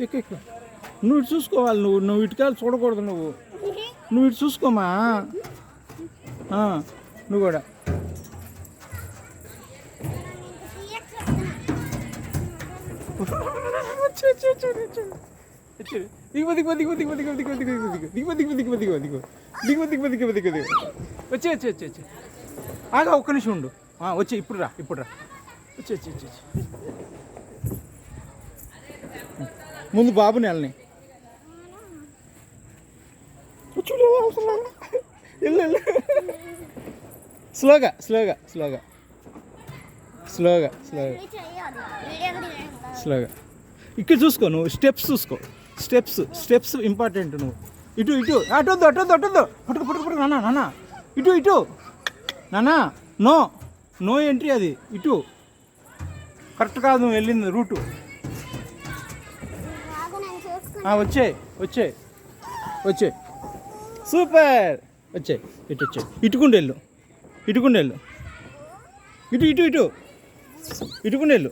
ఎక్కు ఎక్కు. నువ్వు ఇటు చూసుకోవాలి, నువ్వు ఇటుకాలు చూడకూడదు, నువ్వు ఇటు చూసుకోమా. నువ్వు కూడా వచ్చి ఆగా ఒక్క నిమిషం ఉండు. వచ్చి ఇప్పుడు రా వచ్చి ముందు బాబుని వెళ్ళని వెళ్ళు. స్లోగా స్లోగా స్లోగా స్లోగా స్లోగా స్లోగా. ఇక్కడ చూసుకో, నువ్వు స్టెప్స్ చూసుకో. Steps important. నువ్వు ఇటు అటొద్దు పట్టుకు నాన్న ఇటు నాన్న. నో ఎంట్రీ, అది ఇటు కరెక్ట్ కాదు. నువ్వు వెళ్ళింది రూటు. వచ్చే సూపర్. ఇటుకుండా వెళ్ళు. ఇటుకుండా వెళ్ళు.